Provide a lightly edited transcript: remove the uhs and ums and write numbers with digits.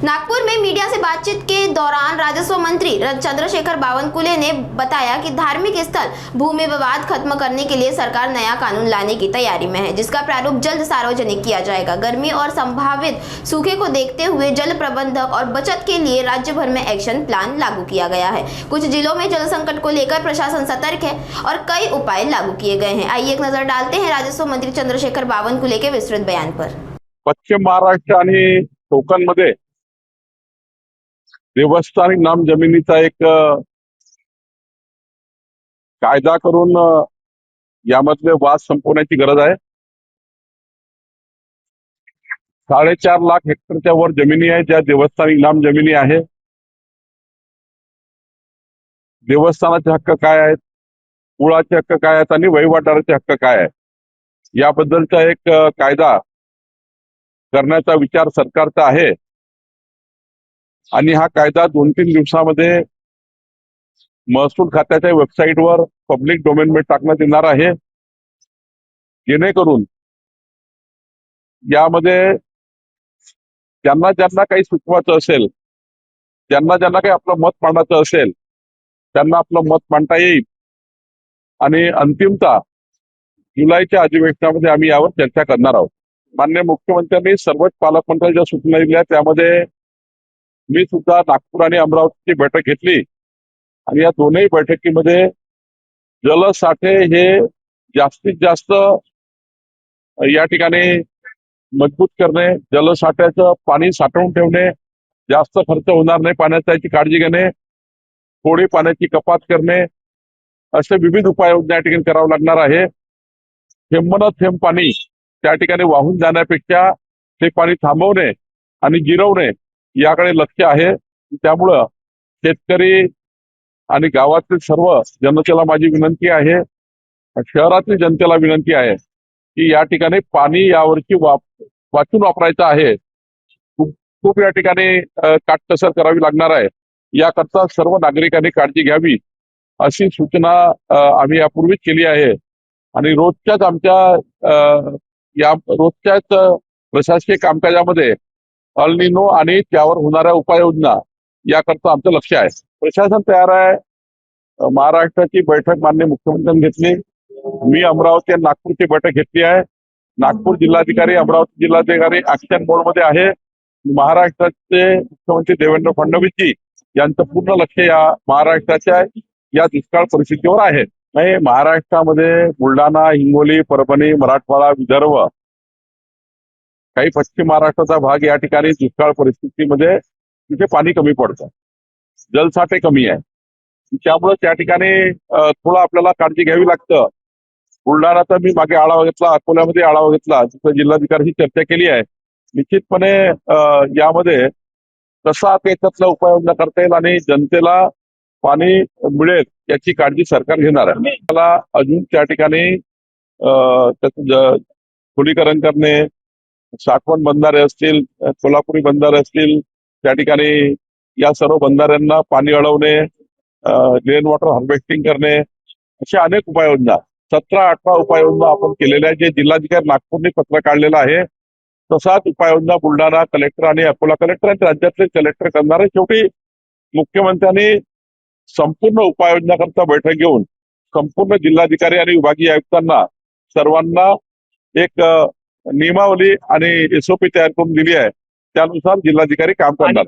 नागपुर में मीडिया से बातचीत के दौरान राजस्व मंत्री चंद्रशेखर बावनकुले ने बताया कि धार्मिक स्थल भूमि विवाद खत्म करने के लिए सरकार नया कानून लाने की तैयारी में है, जिसका प्रारूप जल्द सार्वजनिक किया जाएगा। गर्मी और संभावित सूखे को देखते हुए जल प्रबंधन और बचत के लिए राज्य भर में एक्शन प्लान लागू किया गया है। कुछ जिलों में जल संकट को लेकर प्रशासन सतर्क है और कई उपाय लागू किए गए हैं। आइए एक नजर डालते हैं राजस्व मंत्री चंद्रशेखर बावनकुले के विस्तृत बयान पर। पश्चिम महाराष्ट्र आणि कोकणमध्ये देवस्थान नाम जमिनीचा एक कायदा करून यामधले वाद संपवण्याची गरज आहे। 4.5 लाख हेक्टरच्या वर जमिनी आहे ज्या देवस्थान इनाम जमिनी आहे। देवस्थानाचे हक्क काय आहेत, कुळाचे हक्क काय आहेत आणि वहिवाटाचे हक्क काय आहेत याबद्दलचा एक कायदा करण्याचा विचार सरकारचा आहे आणि हा कायदा 2-3 दिवसामध्ये महसूल खात्याच्या वेबसाईटवर पब्लिक डोमेनमध्ये टाकण्यात येणार आहे, जेणेकरून यामध्ये ज्यांना ज्यांना काही सुचवायचं असेल, ज्यांना ज्यांना काही आपलं मत मांडायचं असेल त्यांना आपलं मत मांडता येईल आणि अंतिमतः जुलैच्या अधिवेशनामध्ये आम्ही यावर चर्चा करणार आहोत। माननीय मुख्यमंत्र्यांनी सर्वच पालकमंत्र्यांच्या सूचना दिल्या, त्यामध्ये मी सुद्धा नागपूर आणि अमरावतीची बैठक घेतली आणि या दोनही बैठकीमध्ये जलसाठे हे जास्तीत जास्त या ठिकाणी मजबूत करणे, जलसाठ्याचं पाणी साठवून ठेवणे, जास्त खर्च होणार नाही पाण्याचा याची काळजी घेणे, थोडी पाण्याची कपात करणे, असे विविध उपाययोजना या ठिकाणी करावं लागणार आहे। थेंबन थेंब पाणी त्या ठिकाणी वाहून जाण्यापेक्षा ते पाणी थांबवणे आणि जिरवणे याकडे लक्ष आहे। त्यामुळं शेतकरी आणि गावातील सर्व जनतेला माझी विनंती आहे, शहरातील जनतेला विनंती आहे की या ठिकाणी पाणी यावर्षी वाचून वापरायचं आहे। खूप या ठिकाणी काटकसर करावी लागणार आहे, याकरता सर्व नागरिकांनी काळजी घ्यावी अशी सूचना आम्ही यापूर्वीच केली आहे आणि रोजच्याच आमच्या रोजच्याच प्रशासकीय कामकाजामध्ये अल निनो आणि त्यावर होणाऱ्या उपाययोजना याकरता आमचं लक्ष आहे। प्रशासन तयार आहे। महाराष्ट्राची बैठक माननीय मुख्यमंत्र्यांनी घेतली, मी अमरावती आणि नागपूरची बैठक घेतली आहे। नागपूर जिल्हाधिकारी, अमरावती जिल्हाधिकारी ऍक्शन मोडमध्ये आहे। महाराष्ट्राचे मुख्यमंत्री देवेंद्र फडणवीसजी यांचं पूर्ण लक्ष या महाराष्ट्राच्या या दुष्काळ परिस्थितीवर आहे। नाही, महाराष्ट्रामध्ये बुलढाणा, हिंगोली, परभणी, मराठवाडा, विदर्भ, काही पश्चिम महाराष्ट्राचा भाग या ठिकाणी दुष्काळ परिस्थितीमध्ये तिथे पाणी कमी पडतं, जलसाठे कमी आहे, त्यामुळे त्या ठिकाणी थोडं आपल्याला काळजी घ्यावी लागतं। बुलढाणाचा मी मागे आढावा घेतला, अकोल्यामध्ये आढावा घेतला, तिथं जिल्हाधिकाऱ्यांशी चर्चा केली आहे। निश्चितपणे यामध्ये कसा त्याच्यातला उपाययोजना करता येईल आणि जनतेला पाणी मिळेल याची काळजी सरकार घेणार आहे। मला अजून त्या ठिकाणी त्याचं खोलीकरण करणे, साठवण बंधारे असतील, कोल्हापुरी बंधारे असतील, त्या ठिकाणी या सर्व बंधाऱ्यांना पाणी अडवणे, रेन वॉटर हार्वेस्टिंग करणे, अशा अनेक उपाययोजना 17-18 उपाययोजना आपण केलेल्या आहेत, जे जिल्हाधिकारी नागपूरने पत्र काढलेलं आहे। तसाच उपाययोजना बुलढाणा कलेक्टर आणि अकोला कलेक्टर आणि राज्यातले कलेक्टर करणार आहे। शेवटी मुख्यमंत्र्यांनी संपूर्ण उपाययोजना करता बैठक घेऊन संपूर्ण जिल्हाधिकारी आणि विभागीय आयुक्तांना सर्वांना एक नियमावली आणि SOP तयार करून दिली आहे, त्यानुसार जिल्हाधिकारी काम करणार।